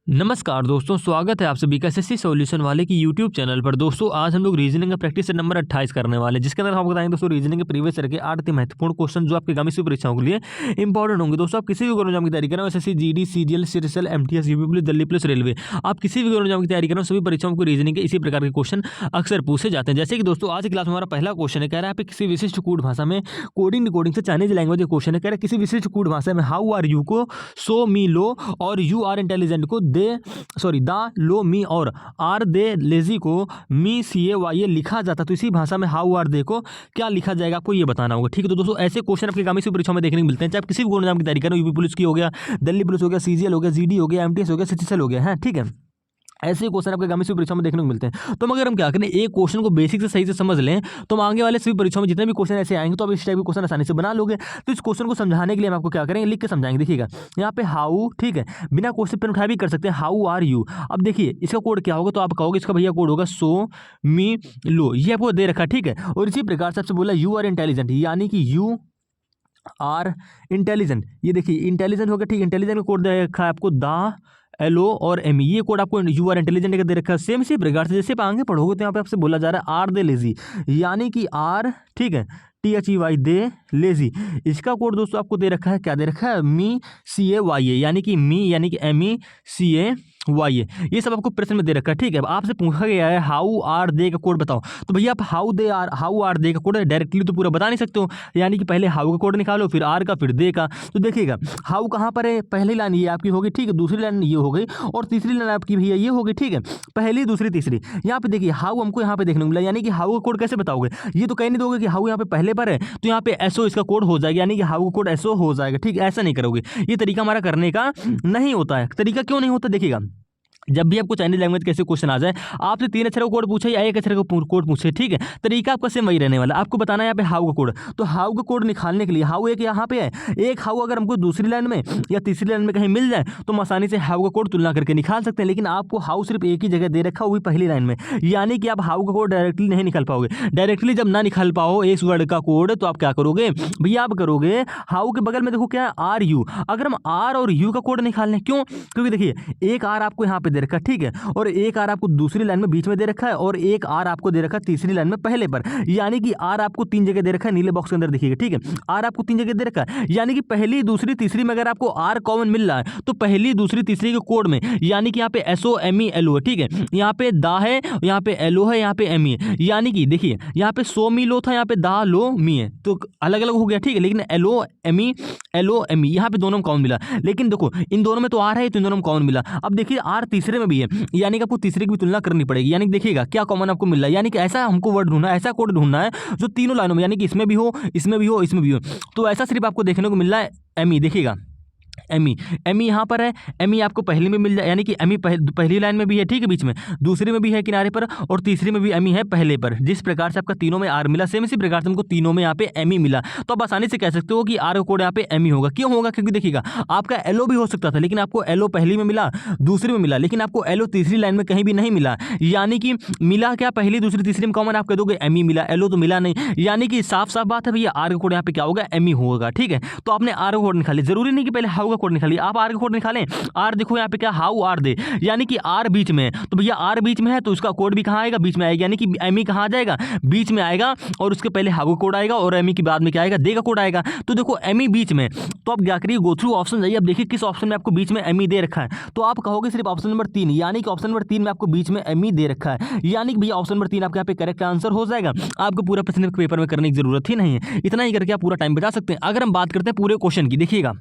नमस्कार दोस्तों, स्वागत है आप सभी का एसएससी सॉल्यूशन वाले की यूट्यूब चैनल पर। दोस्तों आज हम लोग रीजनिंग का प्रैक्टिस सेट नंबर 28 करने वाले हैं, जिसके अंदर हम बताएंगे दोस्तों रीजनिंग के प्रीवियस ईयर के 8 महत्वपूर्ण क्वेश्चन जो आपके आगामी परीक्षाओं के लिए इंपॉर्टेंट होंगे। दोस्तों आप किसी भी गवर्नमेंट एग्जाम की तैयारी करें, SSC, GD, CGL, CGL, MTS, UP police, Delhi police, railway, आप किसी भी गवर्नमेंट एग्जाम की तैयारी करें, सभी परीक्षाओं को रीजनिंग के इसी प्रकार के क्वेश्चन अक्सर पूछे जाते हैं। जैसे कि दोस्तों आज की क्लास में हमारा पहला क्वेश्चन है, कह रहा है किसी विशिष्ट कूट भाषा में कोडिंग डिकोडिंग से चाइनीज लैंग्वेज क्वेश्चन है। कह रहा है किसी विशिष्ट कूट भाषा में हाउ आर यू को सो मी लो और यू आर इंटेलिजेंट को दा लो मी और आर दे लेजी को मी सी ए वाई ए लिखा जाता, तो इसी भाषा में हाउ आर दे को क्या लिखा जाएगा आपको ये बताना होगा। ठीक है, तो दोस्तों ऐसे क्वेश्चन आपके आगामी परीक्षा में देखने को मिलते हैं, चाहे किसी भी गवर्नमेंट एग्जाम की तैयारी करें, यूपी पुलिस की हो गया, दिल्ली पुलिस हो गया, सीजीएल हो गया, जीडी हो गया, एमटीएस हो गया, सीजीएल हो गया है। ठीक है, ऐसे क्वेश्चन आपके आगामी परीक्षा में देखने को मिलते हैं। तो अगर हम क्या करें, एक क्वेश्चन को बेसिक से सही से समझ लें, तो हम आगे वाले सभी परीक्षाओं में जितने भी क्वेश्चन ऐसे आएंगे तो आप इस टाइप के क्वेश्चन आसानी से बना लोगे। तो इस क्वेश्चन को समझाने के लिए हम आपको क्या करेंगे, लिख के समझाएंगे। देखिएगा यहाँ पे हाउ, ठीक है, बिना क्वेश्चन पेन उठाए भी कर सकते हैं, हाउ आर यू। अब देखिए इसका कोड क्या होगा, तो आप कहोगे इसका भैया कोड होगा सो मी लो, ये आपको दे रखा। ठीक है, और इसी प्रकार से आपसे बोला यू आर इंटेलिजेंट, यानी कि यू आर इंटेलिजेंट, ये देखिए इंटेलिजेंट हो गया। ठीक, इंटेलिजेंट का कोड दे रखा है आपको दा एल ओ और एम, ये कोड आपको यू आर इंटेलिजेंट का दे रखा है। सेम इसी प्रकार से जैसे आप आगे पढ़ोगे तो यहाँ पे आपसे बोला जा रहा है आर दे लेजी, यानी कि आर, ठीक है, T H E why they lazy, इसका कोड दोस्तों आपको दे रखा है, क्या दे रखा है, मी सी ए वाई ए, यानी कि मी यानी कि एम ई सी ए वाई ए, ये सब आपको प्रश्न में दे रखा है। ठीक है, अब आपसे पूछा गया है हाउ आर दे का कोड बताओ, तो भैया आप हाउ आर दे का कोड डायरेक्टली तो पूरा बता नहीं सकते हो, यानी कि पहले हाउ का कोड निकालो, फिर आर का, फिर दे का। तो देखिएगा हाउ कहाँ पर है, पहली लाइन ये आपकी होगी, ठीक है, दूसरी लाइन ये हो गई और तीसरी लाइन आपकी भैया ये होगी। ठीक है, पहली, दूसरी, तीसरी। यहाँ पे देखिए हाउ हमको यहाँ पे देखने को मिला, यानी कि हाउ का कोड कैसे बताओगे, ये तो कह नहीं दोगे कि हाउ यहाँ पे पहले पर है तो यहाँ पे एसओ इसका कोड हो जाएगा, यानी कि हाउ का कोड एसओ हो जाएगा। ठीक, ऐसा नहीं करोगे, ये तरीका हमारा करने का नहीं होता है। तरीका क्यों नहीं होता, देखिएगा जब भी आपको चाइनीज लैंग्वेज कैसे क्वेश्चन आ जाए, आपसे 3 अक्षर का कोड पूछे या 1 अक्षर का कोड पूछे, ठीक है, तरीका आपका सेम वही रहने वाला। आपको बताना है यहाँ पे हाउ का कोड, तो हाउ का कोड निकालने के लिए हाउ एक यहाँ पे है, एक हाउ अगर हमको दूसरी लाइन में या तीसरी लाइन में कहीं मिल जाए तो हम आसानी से हाउ का कोड तुलना करके निकाल सकते हैं, लेकिन आपको हाउ सिर्फ एक ही जगह दे रखा, वो भी पहली लाइन में, यानी कि आप हाउ का कोड डायरेक्टली नहीं निकाल पाओगे। डायरेक्टली जब ना निकाल पाओ इस वर्ड का कोड, तो आप क्या करोगे भैया, आप करोगे हाउ के बगल में देखो क्या है, आर यू। अगर हम आर और यू का कोड निकालने, क्यों, क्योंकि देखिए एक आर आपको यहाँ पे दे रखा, ठीक है, और एक आर आपको दूसरी लाइन में बीच में दे रखा है और एक आर आपको दे रखा है तीसरी लाइन में पहले पर, यानी कि आर आपको 3 जगह दे रखा है, नीले बॉक्स के अंदर देखिएगा। ठीक है, आर आपको 3 जगह दे रखा है, यानी कि पहली, दूसरी, तीसरी में अगर आपको आर कॉमन मिल रहा है तो पहली, दूसरी, तीसरी के कोड में, यानी कि यहाँ पे S O M E L O है, ठीक है, यहाँ पे दा है, यहाँ पे एल ओ है, यहाँ पे एम ई है, यानी कि देखिए यहाँ पे सो मी लो था, यहाँ पे दा लो मी है, तो अलग अलग हो गया। ठीक है, लेकिन एल ओ एम ई यहाँ पे दोनों में कॉमन मिला, लेकिन देखो इन दोनों में तो आर है तो इन दोनों में कॉमन मिला। अब देखिए आर तीसरे में भी है, यानी कि आपको तीसरे की भी तुलना करनी पड़ेगी, यानी कि देखिएगा क्या कॉमन आपको मिल रहा है, यानी कि ऐसा हमको वर्ड ढूंढना है, ऐसा कोड ढूंढना है जो तीनों लाइनों में, यानी कि इसमें भी हो, इसमें भी हो, इसमें भी हो, तो ऐसा सिर्फ आपको देखने को मिल रहा है एम ई। देखिएगा एम ई यहाँ पर है, एम ई आपको पहली में मिल जाए, यानी कि एम ई पहली लाइन में भी है, ठीक है, बीच में, दूसरी में भी है किनारे पर, और तीसरी में भी एम ई है पहले पर। जिस प्रकार से आपका तीनों में आर मिला, सेम इसी प्रकार से हमको तीनों में यहाँ पे एम ई मिला, तो आप आसानी से कह सकते हो कि आर का कोड यहाँ पे एम ई होगा। क्यों होगा, क्योंकि देखिएगा आपका एलओ भी हो सकता था, लेकिन आपको एलओ पहली में मिला, दूसरी में मिला, लेकिन आपको एलओ तीसरी लाइन में कहीं भी नहीं मिला, यानी कि मिला क्या, पहली, दूसरी, तीसरी में कॉमन आप कह दोगे एम ई मिला, एलओ तो मिला नहीं, यानी कि साफ साफ बात है भैया आर का कोड यहाँ पे क्या होगा, एम ई होगा। ठीक है, तो आपने आर का कोड निकाली, जरूरी नहीं कि पहले हाउ का कोड निकालिए, आप आर का कोड निकालें। आर देखो यहाँ पे क्या, हाउ आर दे, यानी कि आर बीच में है, तो भैया आर बीच में है तो उसका कोड भी कहाँ आएगा, बीच में आएगा, यानी कि एम ई कहाँ आ जाएगा, बीच में आएगा, और उसके पहले हाउ का कोड आएगा और एम ई के बाद में क्या आएगा, दे का कोड आएगा। तो देखो एम ई बीच में, तो आप क्या करिए, गो थ्रू ऑप्शन जाइए, अब देखिए किस ऑप्शन में आपको बीच में एम ई दे रखा है, तो आप कहोगे सिर्फ ऑप्शन नंबर 3, यानी कि ऑप्शन नंबर 3 में आपको बीच में एम ई दे रखा है, यानी कि भैया ऑप्शन नंबर 3 आपके यहाँ पे करेक्ट आंसर हो जाएगा। आपको पूरा प्रश्न पेपर में करने की जरूरत ही नहीं है, इतना ही करके आप पूरा टाइम बचा सकते हैं। अगर हम बात करते हैं पूरे क्वेश्चन की, देखिएगा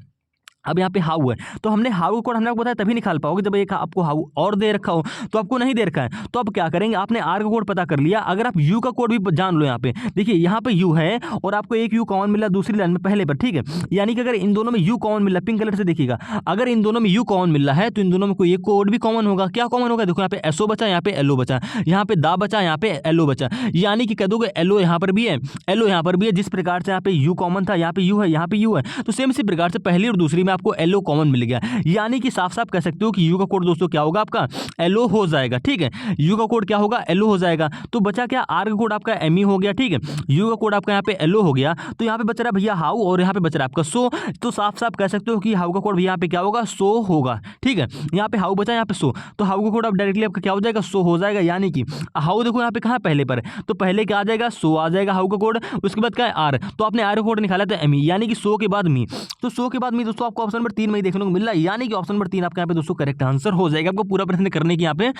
अब यहाँ पे हाउ है, तो हमने हाउ का कोड हमने आपको बताया तभी निकाल पाओगे जब एक आपको हाउ और दे रखा हो, तो आपको नहीं दे रखा है, तो आप क्या करेंगे, आपने आर का कोड पता कर लिया। अगर आप यू का कोड भी जान लो, यहाँ पे देखिए यहाँ पे यू है और आपको एक यू कॉमन मिला दूसरी लाइन में पहले पर, ठीक है, यानी कि अगर इन दोनों में यू कॉमन मिला, पिंक कलर से देखिएगा, अगर इन दोनों में यू कॉमन मिल रहा है तो इन दोनों में कोई एक कोड भी कॉमन होगा। क्या कॉमन होगा, देखो यहाँ पे एसओ बचा, यहाँ पे एलओ बचा, यहाँ पे दा बचा, यहाँ पे एलओ बचा, यानी कि कह दोगे एलओ यहाँ पर भी है, एलओ यहाँ पर भी है। जिस प्रकार से यहाँ पे यू कॉमन था, यहाँ पे यू है, यहाँ पे यू है, तो सेम इसी प्रकार से पहली और दूसरी में इसमें आपको LO कॉमन मिल गया, यानी कि साफ साफ कह सकते हो कि U का कोड दोस्तों क्या होगा आपका LO हो जाएगा। ठीक है, U का कोड क्या होगा LO हो जाएगा। तो बचा क्या, R का कोड आपका ME हो गया। ठीक है, U का कोड आपका यहाँ पे LO हो गया। तो यहाँ पे बच रहा है भैया हाउ और यहाँ पे बच रहा है आपका सो। तो साफ साफ कह सकते हो कि हाउ का कोड भैया यहाँ पे क्या होगा सो होगा। ठीक है, यहाँ पे हाउ बचा, यहाँ पे सो, तो हाउ का कोड अब डायरेक्टली आपका क्या हो जाएगा सो हो जाएगा। यानी कि हाउ देखो यहाँ पे कहाँ पहले पर, तो पहले क्या आ जाएगा सो आ जाएगा हाउ का कोड, उसके बाद क्या है आर, तो आपने आर का कोड निकाला था एमी, यानी कि सो के बाद मी, तो सो के बाद मी दोस्तों आपको ऑप्शन नंबर 3 में ही देखने को मिल रहा है, यानी कि ऑप्शन नंबर 3 आपका यहाँ पे दोस्तों करेक्ट आंसर हो जाएगा। आपको पूरा प्रश्न करने की यहाँ पे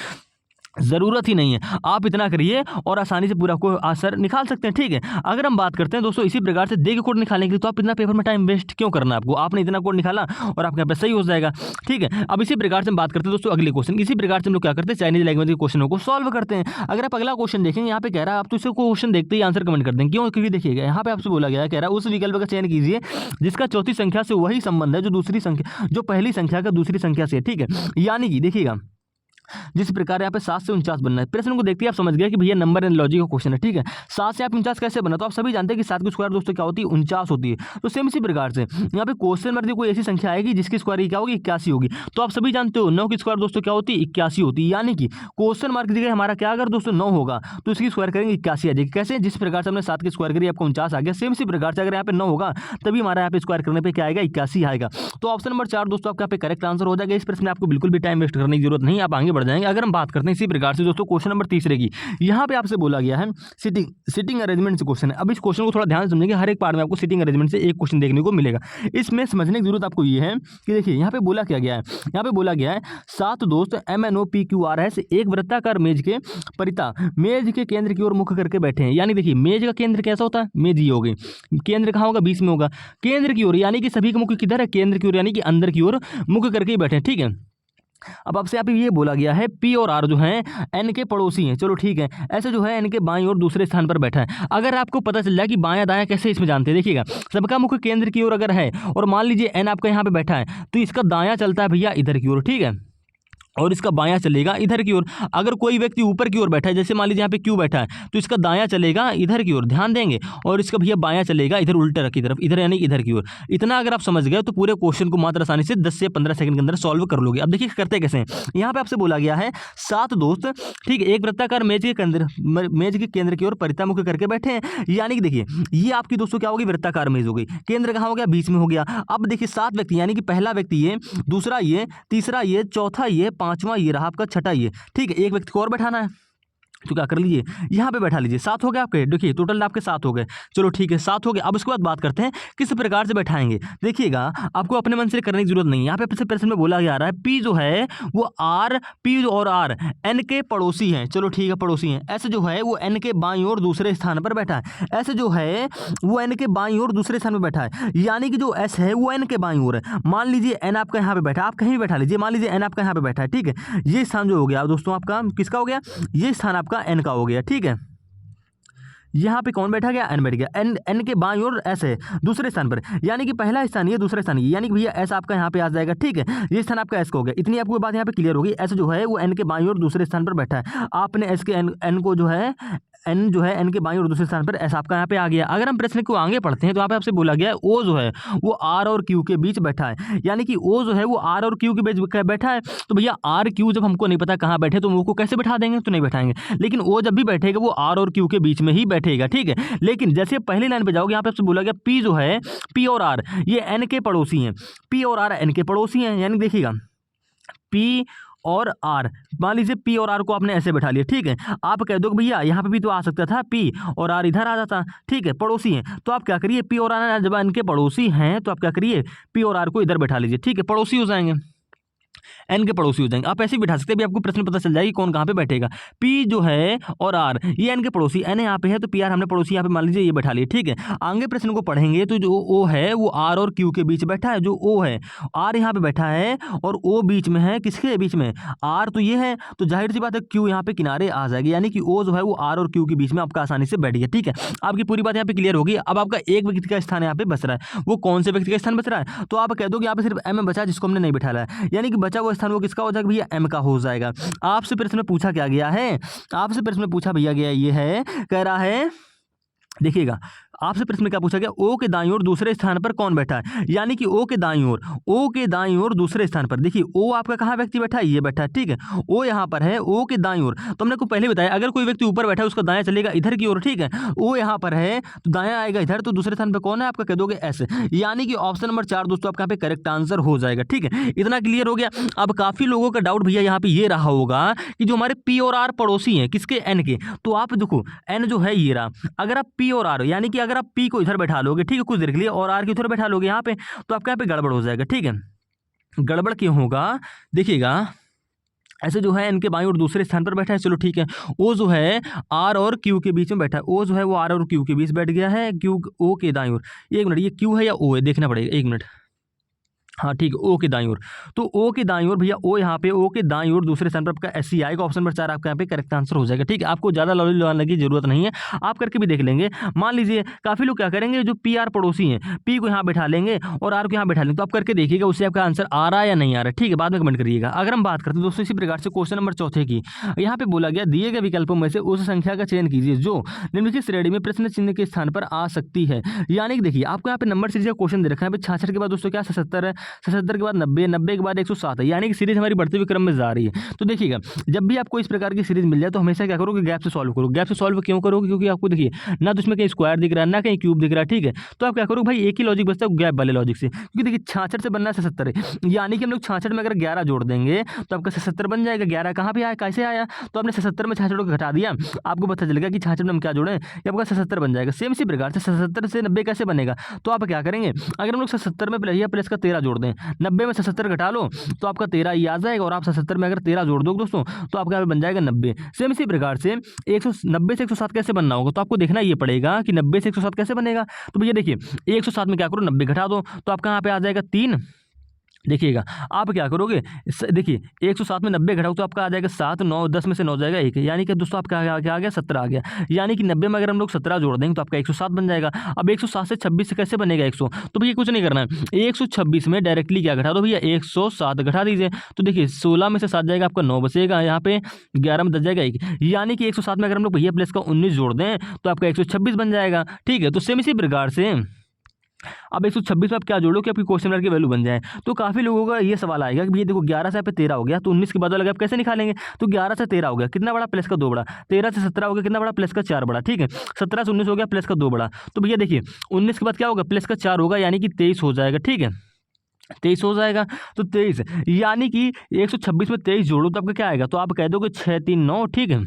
ज़रूरत ही नहीं है, आप इतना करिए और आसानी से पूरा को आंसर निकाल सकते हैं। ठीक है, अगर हम बात करते हैं दोस्तों इसी प्रकार से दे के कोड निकालने के लिए, तो आप इतना पेपर में टाइम वेस्ट क्यों करना है आपको, आपने इतना कोड निकाला और आपके यहाँ पे सही हो जाएगा। ठीक है, अब इसी प्रकार से हम बात करते हैं दोस्तों अगले क्वेश्चन, इसी प्रकार से हम लोग क्या करते हैं चाइनीज लैंग्वेज के क्वेश्चनों को सॉल्व करते हैं। अगर आप अगला क्वेश्चन देखेंगे यहाँ पे कह रहा है, आप तो इसे क्वेश्चन देखते ही आंसर कमेंट कर देंगे, क्यों, क्योंकि देखिएगा यहाँ पे आपसे बोला गया है, कह रहा है उस विकल्प का चयन कीजिए जिसका चौथी संख्या से वही संबंध है जो पहली संख्या का दूसरी संख्या से। ठीक है, यानी कि देखिएगा जिस प्रकार यहाँ पे 7 से 49 बनना है, प्रश्न को देखते ही आप समझ गए कि भैया नंबर एंड लॉजिक का क्वेश्चन है। ठीक है, 7 से आप 49 कैसे बना, तो आप सभी जानते हैं कि 7 की स्क्वायर दोस्तों क्या होती है 49 होती है। तो सेम इसी प्रकार से यहाँ पे क्वेश्चन में कोई ऐसी संख्या आएगी जिसकी स्क्वायर क्या होगी 81 होगी, तो आप सभी जानते हो 9 की स्क्वायर दोस्तों क्या होती है 81 होती है, यानी कि क्वेश्चन मार्क की जगह हमारा क्या अगर दोस्तों 9 होगा तो इसकी स्क्वायर करेंगे 81 आ जाएगी। कैसे, जिस प्रकार से हमने 7 की स्क्वायर करी आपको 49 आ गया, सेम इसी प्रकार से अगर यहाँ पे 9 होगा तभी हमारा यहाँ पे स्क्वायर करने पे क्या आएगा 81 आएगा। तो ऑप्शन नंबर 4 दोस्तों आपका यहाँ पे करेक्ट आंसर हो जाएगा। इस प्रश्न में आपको बिल्कुल भी टाइम वेस्ट करने की जरूरत नहीं, आप आगे बढ़ जाएंगे। अगर हम बात करते हैं इसी प्रकार से दोस्तों क्वेश्चन नंबर 3 की, यहाँ पे आपसे बोला गया है सिटिंग अरेंजमेंट से क्वेश्चन है। अब इस क्वेश्चन को थोड़ा ध्यान से समझेंगे, हर एक पार्ट में आपको सिटिंग अरेंजमेंट से एक क्वेश्चन देखने को मिलेगा। इसमें समझने की जरूरत आपको ये है कि देखिए यहाँ पे बोला क्या गया है, यहाँ पे बोला गया है 7 दोस्त MNOPQRS एक वृत्ताकार मेज के परिता मेज के केंद्र की ओर मुख करके बैठे हैं। यानी देखिए मेज का केंद्र कैसा होता है, मेज ये होगी, केंद्र कहाँ होगा बीच में होगा, केंद्र की ओर, यानी कि सभी का मुख किधर है केंद्र की ओर, यानी कि अंदर की ओर मुख करके ही बैठे हैं। ठीक है, अब आपसे यहाँ पे ये बोला गया है P और R जो हैं N के पड़ोसी हैं। चलो ठीक है, ऐसे जो है N के बाईं ओर दूसरे स्थान पर बैठा है। अगर आपको पता चल जाए कि बायां दायां कैसे इसमें जानते हैं, देखिएगा सबका मुख केंद्र की ओर अगर है और मान लीजिए N आपका यहाँ पे बैठा है तो इसका दायां चलता है भैया इधर की ओर। ठीक है, और इसका बायां चलेगा इधर की ओर। अगर कोई व्यक्ति ऊपर की ओर बैठा है, जैसे मान लीजिए यहाँ पे Q बैठा है, तो इसका दायां चलेगा इधर की ओर, ध्यान देंगे, और इसका भैया बायां चलेगा इधर उल्टा की तरफ, इधर यानी इधर की ओर। इतना अगर आप समझ गए तो पूरे क्वेश्चन को मात्र आसानी से 10 से 15 सेकंड के अंदर सॉल्व कर लोगे। अब देखिए करते कैसे हैं, यहाँ पे आपसे बोला गया है 7 दोस्त, ठीक है, एक वृत्ताकार मेज के केंद्र की ओर परितामुख करके बैठे हैं। यानी कि देखिए ये आपकी दोस्तों क्या होगी वृत्ताकार मेज हो गई, केंद्र कहाँ हो गया बीच में हो गया। अब देखिए 7 व्यक्ति, यानी कि पहला व्यक्ति ये, दूसरा ये, तीसरा ये, चौथा ये, पांचवा ये रहा आपका, छठा ये। ठीक है, एक व्यक्ति को और बैठाना है तो क्या कर लीजिए यहाँ पे बैठा लीजिए। 7 हो गए आपके, देखिए टोटल आपके 7 हो गए। चलो ठीक है 7 हो गए। अब उसके बाद बात करते हैं किस प्रकार से बैठाएंगे। देखिएगा आपको अपने मन से करने की जरूरत नहीं है। यहाँ पे प्रश्न में बोला जा रहा है P जो है वो P और R N के पड़ोसी हैं। चलो ठीक है पड़ोसी हैं। ऐसे जो है वो N के बाईं ओर दूसरे स्थान पर बैठा है। ऐसे जो है वो N के बाईं ओर दूसरे स्थान पर बैठा है, यानी कि जो S है वो N के बाईं ओर है। मान लीजिए N आपका यहाँ पे बैठा है, आप कहीं भी बैठा लीजिए, मान लीजिए N आपका यहाँ पे बैठा है। ठीक है, ये स्थान जो हो गया दोस्तों आपका किसका हो गया, ये स्थान आपका N का हो गया। ठीक है, यहाँ पे कौन बैठा गया, N बैठ गया। N के बाईं ओर S है दूसरे स्थान पर, यानी कि पहला स्थान ये, दूसरा स्थान ये, यानी कि भैया S आपका यहाँ पे आ जाएगा। ठीक है, ये स्थान आपका S का हो गया। इतनी आपको बात यहाँ पे क्लियर होगी। S जो है वो N के बाईं ओर दूसरे स्थान पर बैठा है। आपने S के N को जो है N के बाईं ओर दूसरे स्थान पर S आपका यहाँ पे आ गया। अगर हम प्रश्न को आगे पढ़ते हैं तो यहाँ पे आपसे बोला गया है O जो है वो R और Q के बीच बैठा है, यानी कि O जो है वो R और Q के बीच बैठा है। तो भैया R Q जब हमको नहीं पता कहाँ बैठे तो वो को कैसे बैठा देंगे, तो नहीं बैठाएंगे। लेकिन O जब भी बैठेगा वो R और Q के बीच में ही बैठेगा। ठीक है, लेकिन जैसे पहली लाइन पे जाओगे यहाँ पे आपसे बोला गया P जो है P और R ये N के पड़ोसी हैं। P और R N के पड़ोसी हैं, यानी देखिएगा P और R, मान लीजिए P और R को आपने ऐसे बैठा लिया। ठीक है, आप कह दो कि भैया यहाँ पे भी तो आ सकता था P और R इधर आ जाता। ठीक है, पड़ोसी हैं तो आप क्या करिए P और R जब इनके पड़ोसी हैं तो आप क्या करिए P और R को इधर बैठा लीजिए। ठीक है, पड़ोसी हो जाएंगे, N के पड़ोसी हो जाएंगे। आप ऐसे ही बिठा सकते हैं, भी आपको प्रश्न पता चल जाएगी कौन कहाँ पे बैठेगा। P जो है और R ये N के पड़ोसी, N यहाँ पे है तो P R हमने पड़ोसी यहाँ पे मान लीजिए ये बैठा लिए। ठीक है, आगे प्रश्न को पढ़ेंगे तो जो O है वो R और Q के बीच बैठा है। जो O है R यहाँ पे बैठा है और O बीच में है, किसके बीच में, R तो ये है, तो जाहिर सी बात है Q यहाँ पे किनारे आ जाएगी, यानी कि O जो है वो R और Q के बीच में आपका आसानी से बैठ गया। ठीक है, आपकी पूरी बात यहाँ पे क्लियर होगी। अब आपका एक व्यक्ति का स्थान यहाँ पे बच रहा है, वो कौन से व्यक्ति का स्थान बच रहा है, तो आप कह दो कि यहाँ पे सिर्फ M बचा जिसको हमने नहीं बैठाया है, यानी कि बचा वो स्थान वो किसका हो जाएगा भैया, M का हो जाएगा। आपसे प्रश्न में पूछा क्या गया है, आपसे प्रश्न में पूछा भैया गया ये है, कह रहा है देखिएगा आपसे प्रश्न क्या पूछा गया, ओ के दाईं ओर दूसरे स्थान पर कौन बैठा है, यानी कि ओ के दाईं ओर दूसरे स्थान पर। देखिए ओ आपका कहाँ व्यक्ति बैठा है, ये बैठा है, ठीक है, ओ यहाँ पर है, ओ के दाईं ओर। तो हमने को पहले बताया अगर कोई व्यक्ति ऊपर बैठा है उसका दायां चलेगा इधर की ओर, ठीक है, ओ यहाँ पर है तो दायां आएगा इधर, तो दूसरे स्थान पर कौन है आपका, कह दोगे एस, यानी कि ऑप्शन नंबर 4 दोस्तों आपका यहाँ पे करेक्ट आंसर हो जाएगा। ठीक है, इतना क्लियर हो गया। अब काफी लोगों का डाउट भैया यहाँ पे ये रहा होगा कि जो हमारे पी और आर पड़ोसी हैं किसके, एन के, तो आप देखो एन जो है ये रहा, अगर आप पी और आर यानी कि अगर आप पी को इधर बैठा लोगे, ठीक है, कुछ देर के लिए, और आर को इधर बैठा लोगे यहाँ पे, तो आपके यहाँ पे गड़बड़ हो जाएगा। ठीक है, गड़बड़ क्यों होगा, देखिएगा ऐसे जो है इनके बाईं ओर दूसरे स्थान पर बैठा है, चलो ठीक है, ओ जो है आर और क्यू के बीच में बैठा है, ओ जो है वो आर और क्यू के बीच बैठ गया है, क्यू ओ के दाईं ओर। एक मिनट, ये क्यू है या ओ है, देखना पड़ेगा, एक मिनट, हाँ ठीक है, ओ के दाईं ओर, तो ओ के दाईं ओर भैया, ओ यहाँ पे ओ के दाईं ओर दूसरे स्थान पर आपका एस सी आएगा, ऑप्शन नंबर 4 आपका यहाँ पे करेक्ट आंसर हो जाएगा। ठीक है, आपको ज़्यादा नॉलेज लगाने की जरूरत नहीं है, आप करके भी देख लेंगे। मान लीजिए काफ़ी लोग क्या करेंगे, जो पी आर पड़ोसी हैं, पी को यहाँ बैठा लेंगे और आर को यहाँ बैठा लेंगे, तो आप करके देखिएगा उससे आपका आंसर आ रहा है या नहीं आ रहा है। ठीक है, बाद में कमेंट करिएगा। अगर हम बात करते हैं दोस्तों इसी प्रकार से क्वेश्चन नंबर 4 की, यहाँ पे बोला गया दिए गए विकल्पों में से उस संख्या का चयन कीजिए जो निम्नलिखित श्रेणी में प्रश्न चिन्ह के स्थान पर आ सकती है। यानी कि देखिए आपको यहाँ पे नंबर सीरीज का क्वेश्चन दे रखा है, 66 के बाद दोस्तों क्या 77 है, 77 के बाद 90, 90 के बाद 107 है, यानी कि सीरीज हमारी बढ़ते हुए क्रम में जा रही है। तो देखिएगा जब भी आपको इस प्रकार की सीरीज मिल जाए तो हमेशा क्या करोगे, गैप से सॉल्व करो। गैप से सॉल्व क्यों करोगे, क्योंकि आपको देखिए ना तो इसमें कहीं स्क्वायर दिख रहा है ना कहीं क्यूब दिख रहा है। ठीक है, तो आप क्या करोगे भाई, एक ही लॉजिक बचता है गैप वाले लॉजिक से, क्योंकि देखिए 66 से बनना है 77 है, यानी कि हम लोग 66 में अगर 11 जोड़ देंगे तो आपका 77 बन जाएगा। 11 कहाँ पे आया, कैसे आया, तो आपने 77 में 66 को घटा दिया, आपको पता चलेगा कि 66 में हम क्या जोड़ें, ये आपका 77 बन जाएगा। सेम इसी प्रकार से 77 से 90 कैसे बनेगा, तो आप क्या करेंगे, अगर हम लोग 77 में प्लस का 13 जोड़ दें, 90 में 77 घटा लो तो आपका 13 ही आ जाएगा, और आप 77 में अगर 13 जोड़ दो दोस्तों तो आपका यहाँ पे बन जाएगा 90। सेम इसी प्रकार से 190 से 107 कैसे बनना होगा, तो आपको देखना ये पड़ेगा कि 90 से 107 कैसे बनेगा। तो भैया देखिए 107 में क्या करो, 90 घटा दो, तो आपका यहाँ पे आ जाएगा 3। देखिएगा आप क्या करोगे, देखिए 107 में 90 घटाओ तो आपका आ जाएगा 7, 9, 10 में से 9 जाएगा 1, यानी कि दोस्तों आपका क्या आ गया 17 आ गया, यानी कि 90 में अगर हम लोग 17 जोड़ देंगे तो आपका 107 बन जाएगा। अब 107 से 26 से कैसे बनेगा 100, तो भैया कुछ नहीं करना है, 126 में डायरेक्टली क्या घटा दो भैया, 107 घटा दीजिए। तो देखिए 16 में से 7 जाएगा आपका 9 बचेगा, यहाँ पे 11 में 10 जाएगा 1, यानी कि 107 में अगर हम लोग भैया प्लस का 19 जोड़ दें तो आपका 126 बन जाएगा। ठीक है, तो सेम इसी प्रकार से अब 126 में आप क्या जोड़ो कि आपकी क्वेश्चन मार्क की वैल्यू बन जाए। तो काफ़ी लोगों का ये सवाल आएगा कि भैया देखो 11 से यहाँ पे 13 हो गया, तो 19 के बाद वाला आप कैसे निकालेंगे, तो 11 से 13 हो गया कितना बड़ा, प्लस का 2 बड़ा, 13 से 17 हो गया कितना बड़ा, प्लस का 4 बड़ा। ठीक है, 17 से 19 हो गया प्लस का 2 बड़ा, तो भैया देखिए 19 के बाद क्या होगा, प्लस का 4 होगा, यानी कि 23 हो जाएगा। ठीक है, 23 हो जाएगा, तो 23 यानी कि 126 में 23 जोड़ो तो आपका क्या आएगा, तो आप कह दोगे 6, 3, 9, ठीक है,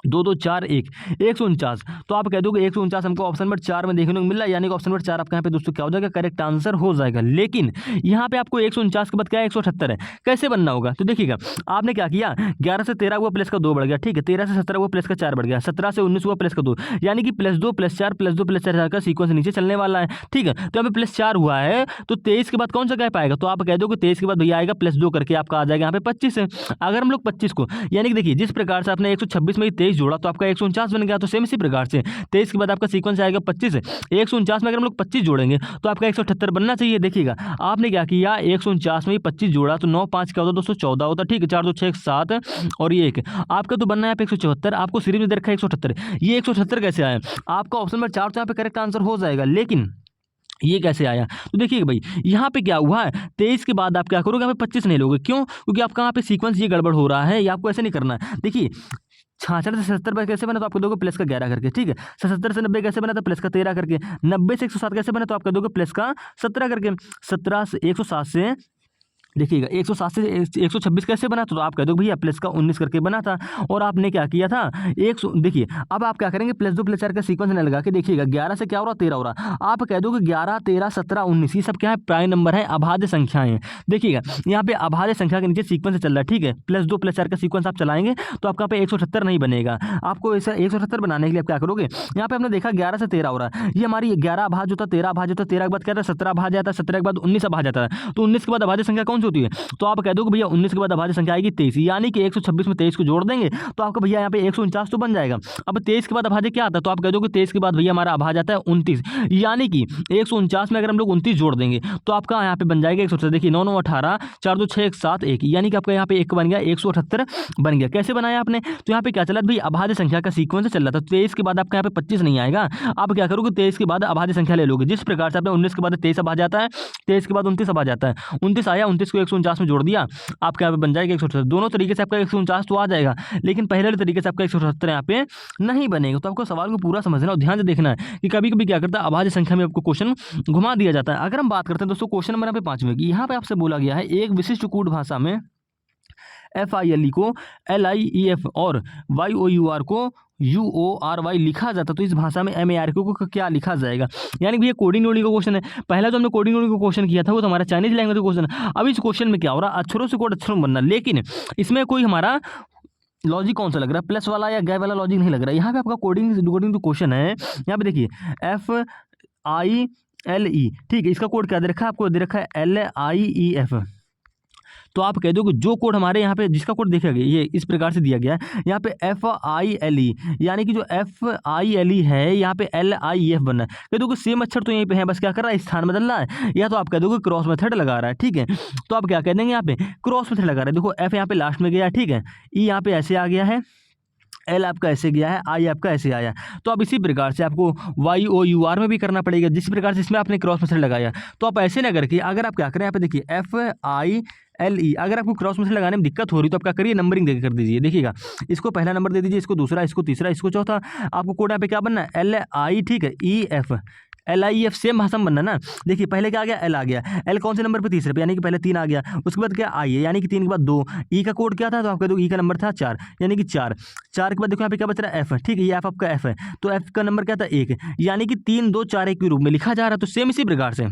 2, 2, 4, 1, 149, तो आप कह दोगे 149 हमको ऑप्शन नंबर 4 में देखने को मिल रहा है, यानी कि ऑप्शन नंबर 4 आपका यहाँ पे दोस्तों क्या हो जाएगा, करेक्ट आंसर हो जाएगा। लेकिन यहाँ पे आपको 149 के बाद क्या है 178 है, कैसे बनना होगा, तो देखिएगा आपने क्या किया, 11 से 13 हुआ प्लस का 2 बढ़ गया, ठीक है, 13 से 17 हुआ प्लस का 4 बढ़ गया, 17 से 19 हुआ प्लस का 2, यानी कि +2 +4 +2 +4 का सीक्वेंस नीचे चलने वाला है। ठीक है, तो यहाँ पे +4 हुआ है, तो 23 के बाद कौन सा गैप आएगा, तो आप कह दो कि 23 के बाद भैया आएगा +2 करके आपका आ जाएगा यहाँ पे 25 है। अगर हम लोग 25 को, यानी कि देखिए जिस प्रकार से आपने 126 में 23 जोड़ा तो आपका 149 बन गया, तो सेम इसी प्रकार से 23 के बाद आपका सीक्वेंस आएगा 25 है, 149 में अगर हम लोग 25 जोड़ेंगे तो आपका 178 बनना चाहिए। देखिएगा आपने क्या किया, 149 में 25 जोड़ा तो 9, 5 क्या होता, दोस्तों 14 होता। ठीक है, 4, 2, 6, 7 और ये 1, आपका तो बनना है 174, आपको सीरीज में दे रखा है 178, ये 178 कैसे आया, आपका ऑप्शन नंबर 4 तो यहाँ पे करेक्ट आंसर हो जाएगा, लेकिन ये कैसे आया, तो देखिए भाई यहाँ पे क्या हुआ है, 23 के बाद आप क्या करोगे, यहाँ पे 25 नहीं लोगे, क्यों, क्योंकि आपका यहाँ पे सीक्वेंस ये गड़बड़ हो रहा है, ये आपको ऐसे नहीं करना है। देखिए 66 से 77 पर कैसे बना, तो आपको दोगे प्लस का 11 करके। ठीक है, 77 से 90 कैसे बना, तो प्लस का 13 करके। 90 से 107 कैसे बना, तो आपका दोगे प्लस का 17 करके। 17 से 107 से देखिएगा 107 से 126 कैसे बना, तो आप कह दो भैया प्लस का 19 करके बना था, और आपने क्या किया था देखिए अब आप क्या करेंगे, +2 +4 का सीक्वेंस ने लगा के देखिएगा 11 से क्या हो रहा, 13 हो रहा, आप कह दो कि 11, 13, 17, 19 ये सब क्या है, प्राइम नंबर है, अभाज्य संख्याएं हैं। देखिएगा यहाँ पे अभाज्य संख्या के नीचे सीक्वेंस चल रहा है। ठीक है, +2 +4 का सीक्वेंस आप चलाएंगे तो आपका पे 178 नहीं बनेगा। आपको ऐसा 178 बनाने के लिए आप क्या करोगे, यहाँ पे आपने देखा 11 से 13 हो रहा है, ये हमारी 11 अभाज्य होता, 13 अभाज्य होता, 13 के बाद क्या था 17 अभाज्य आता है, 17 के बाद 19 अभाज्य आता है, तो 19 के बाद अभाज्य संख्या कौन सी होती है? तो आप कह दो कि भैया 19 के बाद अभाज्य संख्या आएगी 23, यानी कि 126 में 23 को जोड़ देंगे तो आपका भैया यहाँ पे 149 तो बन जाएगा। अब 23 के बाद अभाज्य क्या आता है? तो आप कह दो कि 23 के बाद भैया हमारा अभाज्य आता है 29, यानी कि 149 में अगर हम लोग 29 जोड़ देंगे तो आपका यहाँ पे बन जाएगा 178। देखिए 9 9 18, 4 2 6 1 7 1, यानी कि आपका यहाँ पे एक बन गया 178 बन गया। कैसे बनाया आपने? तो यहाँ पे क्या चला भाई, अभाज्य संख्या का सीक्वेंस चल रहा था। 23 के बाद आपका यहाँ पे 25 नहीं आएगा, आप क्या करोगे 23 के बाद अभाज्य संख्या ले लोगे। जिस प्रकार से आपने 19 के बाद 23 अब आ जाता है, 23 के बाद 29 अब आ जाता है, 29 आया, 29 को 149 में जोड़ दिया, आपका यहाँ पे बन जाएगा 178। दोनों तरीके से आपका 149 तो आ जाएगा, लेकिन पहले वाले तरीके से आपका 178 यहाँ पे नहीं बनेगा। तो आपको सवाल को पूरा समझना और ध्यान से देखना है कि कभी कभी क्या करता है, अभाज्य संख्या में आपको क्वेश्चन घुमा दिया जाता है। अगर हम बात करते हैं दोस्तों क्वेश्चन नंबर यहाँ पे 5वें की, यहाँ पे आपसे बोला गया है एक विशिष्ट कूट भाषा में FILE को LIEF और YOUR को UORY लिखा जाता, तो इस भाषा में MARQ को क्या लिखा जाएगा? यानी कि ये कोडिंग नोडिंग का क्वेश्चन है। पहला जो हमने कोडिंग नोडिंग का क्वेश्चन किया था वो तो हमारा चाइनीज लैंग्वेज का क्वेश्चन है। अब इस क्वेश्चन में क्या हो रहा है, अक्षरों से कोड अक्षरों में बनना, लेकिन इसमें कोई हमारा लॉजिक कौन सा लग रहा है, प्लस वाला या गैप वाला लॉजिक नहीं लग रहा है। यहाँ पे आपका कोडिंग जो क्वेश्चन है, यहाँ पे देखिए FILE, ठीक है, इसका कोड क्या दे रखा है आपको? दे रखा है LIEF। तो आप कह दो कि जो कोड हमारे यहाँ पे जिसका कोड देखा गया ये इस प्रकार से दिया गया है, यहाँ पे FILE, यानी कि जो FILE है यहाँ पे LIEF बनना है। कह दो कि सेम अक्षर तो यहीं पे है, बस क्या कर रहा है, स्थान बदल रहा है, या तो आप कह दो कि क्रॉस मेथड लगा रहा है। ठीक है, तो आप क्या कह देंगे, यहाँ पे क्रॉस मेथड लगा रहा है। देखो F यहाँ पे लास्ट में गया, ठीक है, E यहाँ पे ऐसे आ गया है, L आपका ऐसे गया है, I आपका ऐसे आया। तो अब इसी प्रकार से आपको YOUR में भी करना पड़ेगा, जिस प्रकार से इसमें आपने क्रॉस मेथड लगाया। तो आप ऐसे ना करके अगर आप क्या करें, यहाँ पे देखिए FILE, अगर आपको क्रॉस मेथड लगाने में दिक्कत हो रही तो आप क्या करिए, नंबरिंग देकर कर दीजिए। देखिएगा, इसको पहला नंबर दे दीजिए, इसको दूसरा, इसको तीसरा, इसको चौथा। आपको कोड यहाँ पे क्या बनना है, LI, ठीक है, EF, LIEF सेम भाषा में बनना ना। देखिए पहले क्या आ गया, L आ गया, L कौन से नंबर पे, तीसरे पे, यानी कि पहले 3 आ गया, उसके बाद क्या I है, यानी कि 3 के बाद 2, E का कोड क्या था, तो आप कह दो E का नंबर था 4, यानी कि 4 के बाद देखो यहाँ पे क्या बच रहा है, F, ठीक है, ये F आपका F है, तो F का नंबर क्या था 1, यानी कि 3 2 4 1 के रूप में लिखा जा रहा है। तो सेम इसी प्रकार से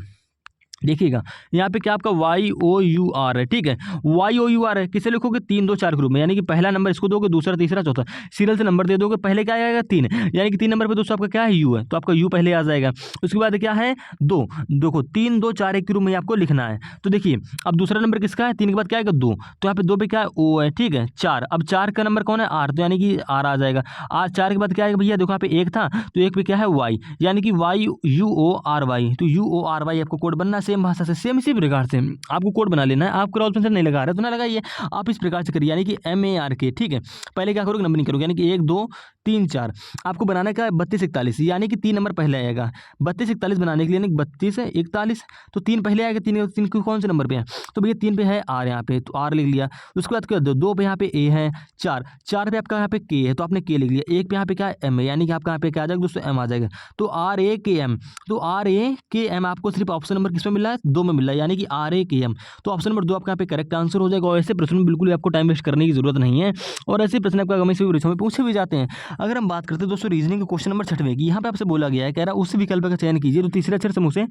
देखिएगा, यहाँ पे क्या आपका YOUR है, ठीक है, YOUR है, किसे लिखोगे, 3 2 4 के रूप में, यानी कि पहला नंबर इसको दोगे, दूसरा तीसरा चौथा, सीरियल से नंबर दे दोगे। पहले क्या आएगा 3, यानी कि 3 नंबर पे दोस्तों आपका क्या है, U है, तो आपका U पहले आ जाएगा। उसके बाद क्या है 2, देखो 3 2 4 1 के रूप में आपको लिखना है। तो देखिए अब दूसरा नंबर किसका है, 3 के बाद क्या आएगा 2, तो यहाँ पे 2 पे क्या है O है, ठीक है, 4, अब 4 का नंबर कौन है, R, तो यानी कि R आ जाएगा। R 4 के बाद क्या आएगा भैया, देखो यहाँ पे 1 था, तो 1 पे क्या है Y, यानी कि YUORY, तो UORY आपको कोड बनना सेम भाषा से, सेम इसी प्रकार से आपको कोड बना लेना है। आप क्रॉस मेथड नहीं लगा रहे तो ना लगाइए, आप इस प्रकार से करिए, यानी कि MARK, ठीक है। पहले क्या करोगे, नंबरिंग करोगे, यानी कि 1 2 3 4, आपको बनाने का है 32 41, यानी कि 3 नंबर पहले आएगा। 32 41 बनाने के लिए 32 41, तो 3 पहले आएगा, 3 कौन से नंबर पे है, तो भैया 3 पे है R, यहाँ पे तो R लिख लिया। उसके बाद क्या 2 पे यहाँ पे A है, 4 पे आपका यहाँ पे K है, तो आपने K लिख लिया। 1 पे यहाँ पे क्या है M है, यानी कि आपका यहाँ पे क्या आ जाएगा दोस्तों, M आ जाएगा। तो RAKM, तो RAKM आपको सिर्फ ऑप्शन नंबर किस में मिला है, 2 में मिला है, यानी कि RAKM। तो ऑप्शन नंबर 2 आपका यहाँ पे करेक्ट आंसर हो जाएगा। और ऐसे प्रश्न में बिल्कुल आपको टाइम वेस्ट करने की जरूरत नहीं है, और ऐसे प्रश्न आपका गमे से भी परीक्षा में पूछे भी जाते हैं। अगर हम बात करते हैं दोस्तों रीजनिंग के क्वेश्चन नंबर 6वें की, यहाँ पे आपसे बोला गया है, कह रहा है उस विकल्प का चयन कीजिए जो तीसरे अक्षर समूह से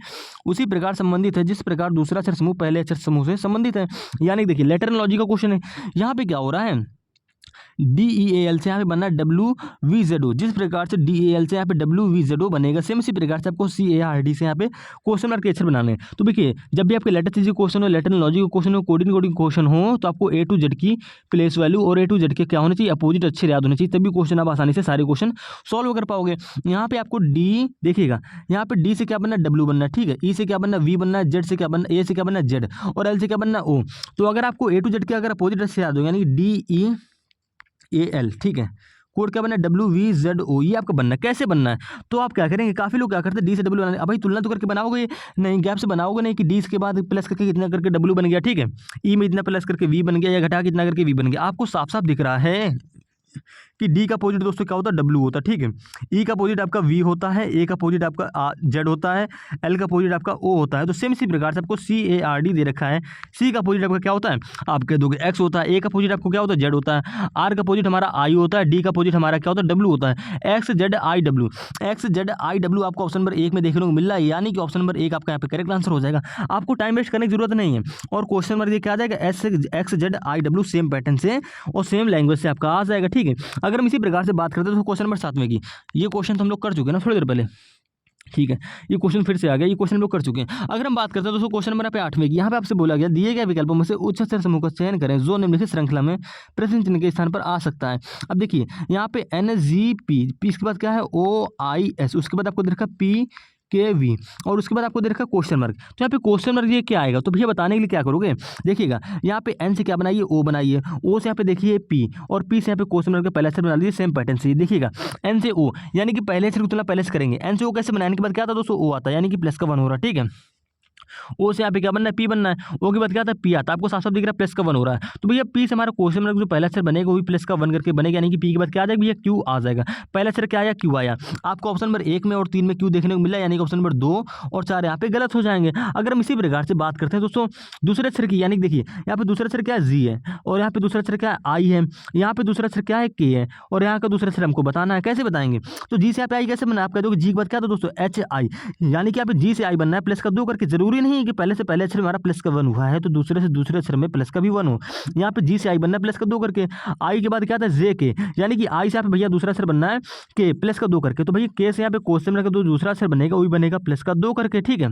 उसी प्रकार संबंधित है जिस प्रकार दूसरा अक्षर समूह पहले अक्षर समूह से संबंधित है। यानी देखिए लेटरलॉजी का क्वेश्चन है। यहाँ पे क्या हो रहा है, DEAL से यहाँ पे बनना WVZO, जिस प्रकार से DEAL से यहाँ पे WVZO बनेगा, सेम इसी प्रकार से आपको CARD से यहाँ पे क्वेश्चन मार्क के अक्षर बनाने हैं। तो देखिए जब भी आपके लेटर चीज़ क्वेश्चन हो, लेटरलॉजी का क्वेश्चन हो, कोडिंग क्वेश्चन हो, तो आपको A to Z की प्लेस वैल्यू और A to Z के क्या होने चाहिए, अपोजिट अक्षर याद होने चाहिए, तभी क्वेश्चन आप आसानी से सारे क्वेश्चन सॉल्व कर पाओगे। यहाँ पे आपको D देखिएगा, यहाँ पे D से क्या बनना, W बनना, ठीक है, E से क्या बनना, V बनना, Z से क्या बनना, A से क्या बनना Z, और L से क्या बनना O। तो अगर आपको A to Z के अगर अपोजिट अक्षर याद हो, यानी DEAL, ठीक है, कोड क्या बनना है, WVZO, ये आपका बनना है। कैसे बनना है, तो आप क्या करेंगे, काफी लोग क्या करते हैं D से W बनाने, अब भाई तुलना तो करके बनाओगे, नहीं गैप से बनाओगे नहीं कि D के बाद प्लस करके इतना करके W बन गया, ठीक है, E में इतना प्लस करके V बन गया, या घटा के इतना करके V बन गया। आपको साफ साफ दिख रहा है कि D का अपोजिट दोस्तों क्या होता है, W होता है, ठीक है, E का अपोजिट आपका V होता है, A का अपोजिट आपका Z होता है, L का अपोजिट आपका O होता है। तो सेम इसी प्रकार से आपको CARD दे रखा है, C का अपोजिट आपका क्या होता है, आप कह दोगे X होता है, A का अपोजिट आपको क्या होता है, Z होता है, R का अपोजिट हमारा I होता है, D का अपोजिट हमारा क्या होता है, W होता है। XZIW आपको ऑप्शन नंबर 1 में देखने को मिल रहा है, यानी कि ऑप्शन नंबर 1 आपका यहाँ पे करेक्ट आंसर हो जाएगा। आपको टाइम वेस्ट करने की जरूरत नहीं है, और क्वेश्चन नंबर ये क्या आ जाएगा, XZIW सेम पैटर्न से और सेम लैंग्वेज से आपका आ जाएगा, ठीक है। अगर हम इसी प्रकार से बात करते हैं तो क्वेश्चन नंबर 7वें की, ये क्वेश्चन तो हम लोग कर चुके हैं ना थोड़ी देर पहले, ठीक है, ये क्वेश्चन फिर से आ गया, ये क्वेश्चन हम लोग कर चुके हैं। अगर हम बात करते हैं दोस्तों क्वेश्चन नंबर यहाँ पे 8वें की, यहाँ पे आपसे बोला गया दिए गए विकल्पों में से उच्च अक्षर समूह का चयन करें जो निम्नलिखित श्रृंखला में प्रश्न चिन्ह के स्थान पर आ सकता है। अब देखिए यहाँ पे NGP, पी इसके बाद क्या है OIS, उसके बाद आपको दे रखा PKV और उसके बाद आपको दे रखा क्वेश्चन मार्क। तो यहाँ पे क्वेश्चन मार्क ये क्या आएगा, तो भैया बताने के लिए क्या करोगे, देखिएगा यहाँ पे N से क्या बनाइए O बनाइए, O से यहाँ पे देखिए P और P से यहाँ पे क्वेश्चन मार्क का पहला अक्षर बना लीजिए सेम पैटर्न से। देखिएगा N से O यानी कि पहले अक्षर की तुलना पहले से करेंगे, N से O कैसे बनाने के बाद क्या आता है दोस्तों O आता है, यानी कि प्लस का 1 हो रहा है। ठीक है, ओ से यहाँ पे क्या बनना है P बनना है, ओ के बाद क्या आता है P आता है, आपको साफ साफ दिख रहा है प्लस का 1 हो रहा है। तो भैया P से हमारा क्वेश्चन मार्क जो पहला अक्षर बनेगा वो भी प्लस का 1 करके बनेगा, यानी कि P के बाद क्या आ जाएगा भैया Q आ जाएगा। पहला अक्षर क्या आया Q आया, आपको ऑप्शन नंबर 1 में और 3 में Q देखने को मिला, यानी कि ऑप्शन नंबर 2 और 4 यहाँ पे गलत हो जाएंगे। अगर हम इसी प्रकार से बात करते हैं दोस्तों दूसरे अक्षर की, यानी कि देखिए यहाँ पे दूसरा अक्षर क्या है G है और यहाँ पे दूसरा अक्षर क्या है I है, यहाँ पे दूसरा अक्षर क्या है K है और यहाँ का दूसरा अक्षर हमको बताना है, कैसे बताएंगे। तो G से यहाँ पे I कैसे बना, आप कह दो G के बाद क्या था दोस्तों HI, यानी कि यहाँ पे G से I बनना है प्लस का 2 करके। जरूरी नहीं है कि पहले से पहले अक्षर में हमारा प्लस का 1 हुआ है तो दूसरे से दूसरे अक्षर में प्लस का भी 1 हो। यहाँ पे G से I बनना है प्लस का 2 करके। I के बाद क्या था J के, यानी कि I से यहाँ पे भैया दूसरा अक्षर बनना है K प्लस का 2 करके। तो भैया K से यहाँ पे क्वेश्चन मार्क का दूसरा अक्षर बनेगा वही बनेगा प्लस का 2 करके। ठीक है,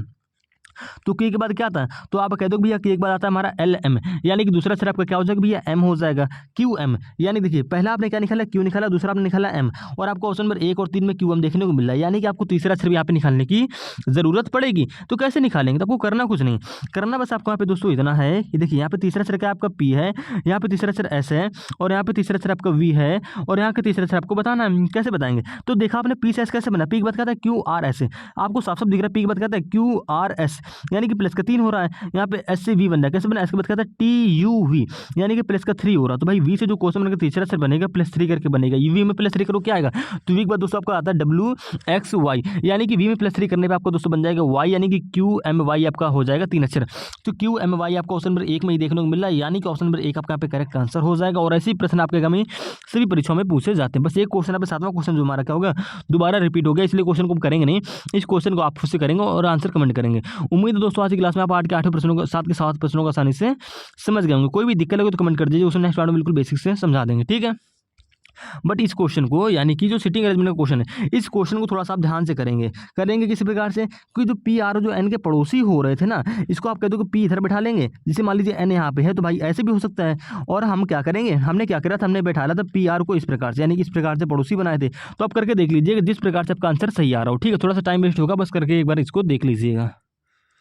तो के बाद क्या आता है, तो आप कह दो भैया के बाद आता है हमारा LM, यानी कि दूसरा अक्षर आपका क्या हो जाएगा भैया M हो जाएगा। QM, यानी देखिए पहला आपने क्या निकाला Q निकाला, दूसरा आपने निकाला M और आपको ऑप्शन नंबर 1 और 3 में QM देखने को मिल रहा है, यानी कि आपको तीसरा अक्षर भी यहाँ पे निकालने की जरूरत पड़ेगी। तो कैसे निकालेंगे, तो आपको करना कुछ नहीं, करना बस आपको यहाँ पे दोस्तों इतना है कि देखिए यहाँ पे तीसरा अक्षर क्या आपका P है, यहाँ पे तीसरा अक्षर S है और यहाँ पे तीसरा अक्षर आपका V है और यहाँ का तीसरा अक्षर आपको बताना है। कैसे बताएंगे, तो देखा आपने P से S कैसे बना, P के बाद क्या था QRS, आपको साफ साफ दिख रहा है P के बाद क्या था QRS, यानी कि प्लस का 3 हो रहा है। यहाँ पे S से V बन रहा है, कैसे बना, इसके बाद क्या था TUV, यानी कि प्लस का 3 हो रहा है। तो भाई V से जो क्वेश्चन बनेगा तीसरा अक्षर बनेगा प्लस 3 करके बनेगा, V में प्लस 3 करो क्या आएगा, तो V के बाद दोस्तों आपका आता है WXY, यानी कि V में प्लस 3 करने पे आपको दोस्तों बन जाएगा Y, यानी कि QMY आपका हो जाएगा 3 अक्षर। तो QMY आपको ऑप्शन नंबर 1 में ही देखने को मिल रहा है, यानी कि ऑप्शन नंबर 1 आपका यहाँ पे करेक्ट आंसर हो जाएगा। और ऐसे ही प्रश्न आपके आगामी सभी परीक्षाओं में पूछे जाते हैं। बस एक क्वेश्चन, यहाँ पे 7वां क्वेश्चन जो हमारा क्या होगा दोबारा रिपीट हो गया, इसलिए क्वेश्चन को करेंगे नहीं, इस क्वेश्चन को आप खुद से करेंगे और आंसर कमेंट करेंगे। उम्मीद है दोस्तों आज की क्लास में आप 8 के 8 प्रश्नों को 7 के 7 प्रश्नों को आसानी से समझ गए होंगे। कोई भी दिक्कत लगे तो कमेंट कर दीजिए, उसमें नेक्स्ट वीडियो में बिल्कुल बेसिक से समझा देंगे। ठीक है, बट इस क्वेश्चन को यानी कि जो सिटिंग अरेंजमेंट का क्वेश्चन है इस क्वेश्चन को थोड़ा सा आप ध्यान से करेंगे किसी प्रकार से, क्योंकि जो पी आर जो एन के पड़ोसी हो रहे थे ना, इसको आप कह दो कि पी इधर बैठा लेंगे, जिसे मान लीजिए एन यहाँ पे है, तो भाई ऐसे भी हो सकता है। और हम क्या करेंगे, हमने क्या करा था, हमने बैठा लिया था पी आर को इस प्रकार से, यानी कि इस प्रकार से पड़ोसी बनाए थे। तो आप करके देख लीजिएगा जिस प्रकार से आपका आंसर सही आ रहा हो। ठीक है, थोड़ा सा टाइम वेस्ट होगा, बस करके एक बार इसको देख लीजिएगा।